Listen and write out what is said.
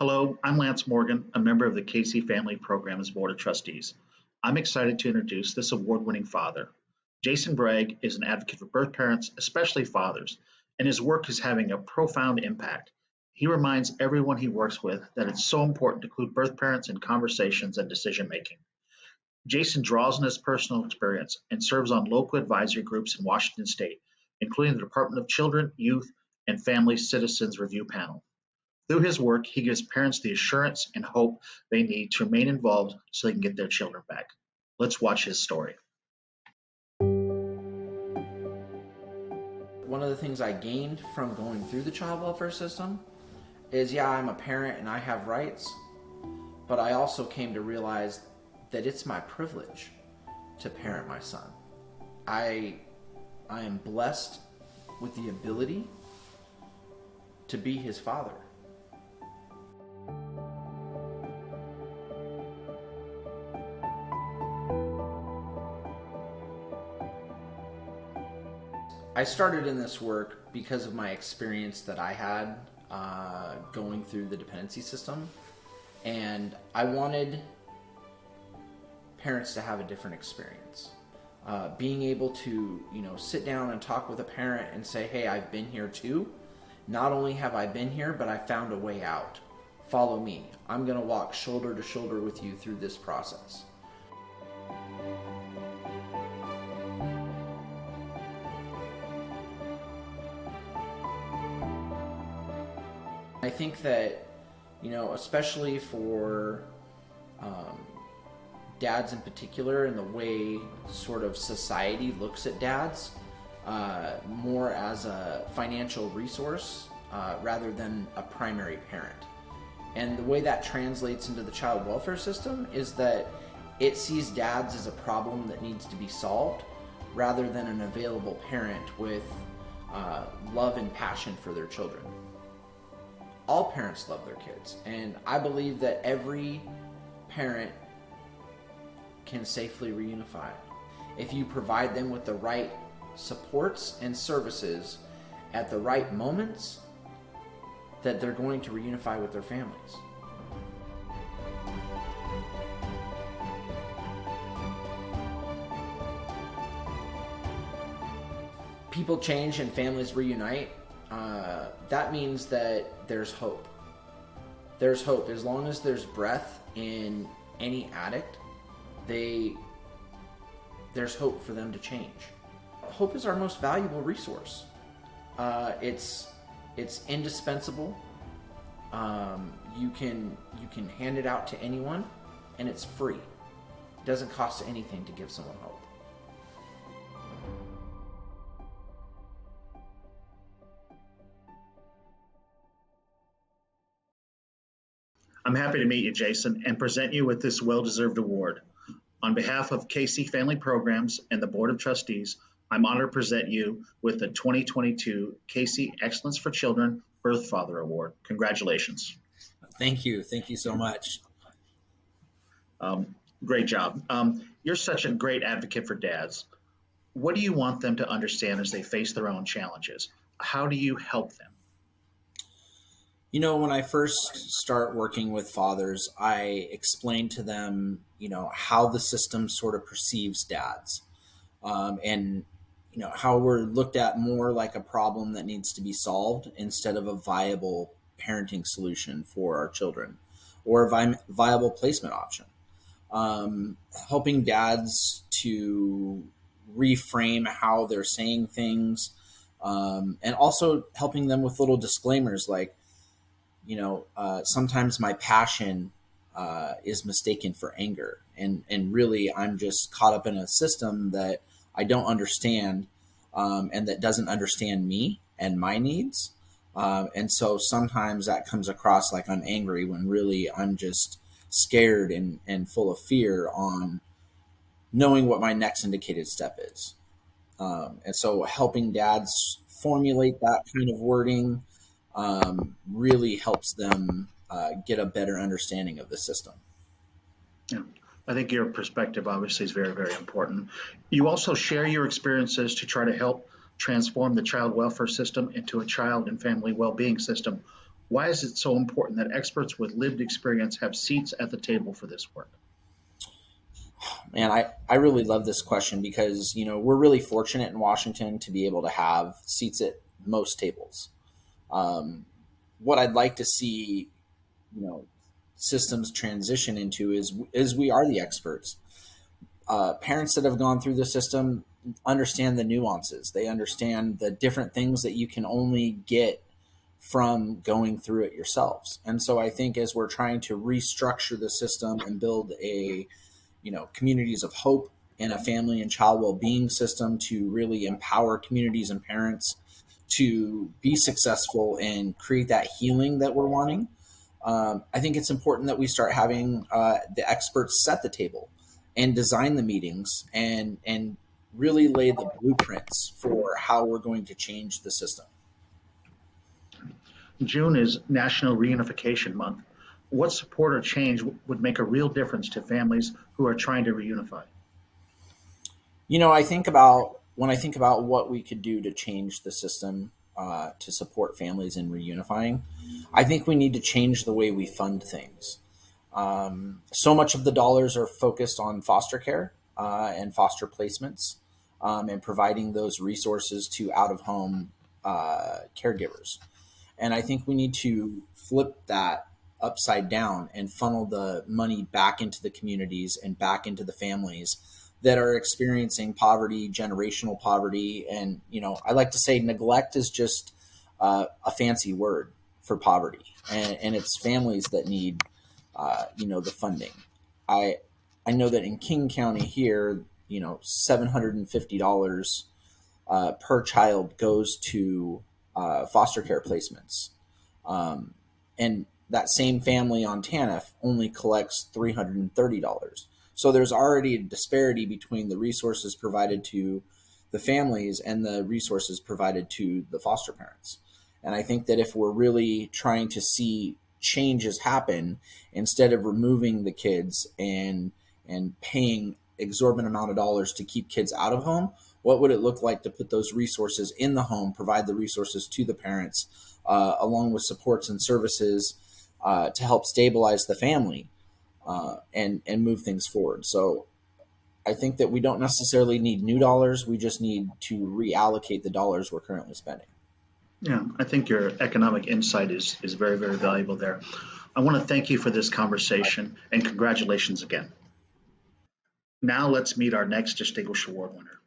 Hello, I'm Lance Morgan, a member of the Casey Family Programs Board of Trustees. I'm excited to introduce this award-winning father. Jason Bragg is an advocate for birth parents, especially fathers, and his work is having a profound impact. He reminds everyone he works with that it's so important to include birth parents in conversations and decision making. Jason draws on his personal experience and serves on local advisory groups in Washington state, including the Department of Children, Youth, and Family Citizens Review Panel. Through his work, he gives parents the assurance and hope they need to remain involved so they can get their children back. Let's watch his story. One of the things I gained from going through the child welfare system is, yeah, I'm a parent and I have rights, but I also came to realize that it's my privilege to parent my son. I am blessed with the ability to be his father. I started in this work because of my experience that I had going through the dependency system, and I wanted parents to have a different experience. Being able to, sit down and talk with a parent and say, hey, I've been here too. Not only have I been here, but I found a way out. Follow me. I'm going to walk shoulder to shoulder with you through this process. I think that, especially for dads in particular, and the way sort of society looks at dads more as a financial resource rather than a primary parent. And the way that translates into the child welfare system is that it sees dads as a problem that needs to be solved rather than an available parent with love and passion for their children. All parents love their kids, and I believe that every parent can safely reunify if you provide them with the right supports and services at the right moments that they're going to reunify with their families. People change and families reunite. That means that there's hope. There's hope. As long as there's breath in any addict, there's hope for them to change. Hope is our most valuable resource. It's indispensable. You can hand it out to anyone, and it's free. It doesn't cost anything to give someone hope. I'm happy to meet you, Jason, and present you with this well-deserved award. On behalf of Casey Family Programs and the Board of Trustees, I'm honored to present you with the 2022 Casey Excellence for Children Birth Father Award. Congratulations. Thank you. Thank you so much. Great job. You're such a great advocate for dads. What do you want them to understand as they face their own challenges? How do you help them? When I first start working with fathers, I explain to them, how the system sort of perceives dads, and how we're looked at more like a problem that needs to be solved instead of a viable parenting solution for our children or a viable placement option. Helping dads to reframe how they're saying things, and also helping them with little disclaimers like, sometimes my passion is mistaken for anger, and really I'm just caught up in a system that I don't understand, and that doesn't understand me and my needs, and so sometimes that comes across like I'm angry when really I'm just scared and full of fear on knowing what my next indicated step is, and so helping dads formulate that kind of wording really helps them get a better understanding of the system. Yeah. I think your perspective obviously is very, very important. You also share your experiences to try to help transform the child welfare system into a child and family well-being system. Why is it so important that experts with lived experience have seats at the table for this work? Man, I really love this question because, we're really fortunate in Washington to be able to have seats at most tables. Um, what I'd like to see, you know, systems transition into is we are the experts. Parents that have gone through the system understand the nuances. They understand the different things that you can only get from going through it yourselves. And so I think as we're trying to restructure the system and build a communities of hope and a family and child well-being system to really empower communities and parents to be successful and create that healing that we're wanting. I think it's important that we start having the experts set the table and design the meetings and really lay the blueprints for how we're going to change the system. June is National Reunification Month. What support or change would make a real difference to families who are trying to reunify? I think about when I think about what we could do to change the system to support families in reunifying. I think we need to change the way we fund things. So much of the dollars are focused on foster care and foster placements and providing those resources to out of home caregivers. And I think we need to flip that upside down and funnel the money back into the communities and back into the families that are experiencing poverty, generational poverty. And, I like to say neglect is just a fancy word for poverty. And it's families that need, the funding. I, I know that in King County here, $750 per child goes to foster care placements. And that same family on TANF only collects $330. So there's already a disparity between the resources provided to the families and the resources provided to the foster parents. And I think that if we're really trying to see changes happen, instead of removing the kids and paying exorbitant amount of dollars to keep kids out of home, what would it look like to put those resources in the home, provide the resources to the parents, along with supports and services to help stabilize the family and move things forward. So I think that we don't necessarily need new dollars. We just need to reallocate the dollars we're currently spending. Yeah, I think your economic insight is very, very valuable there. I want to thank you for this conversation and congratulations again. Now let's meet our next distinguished award winner.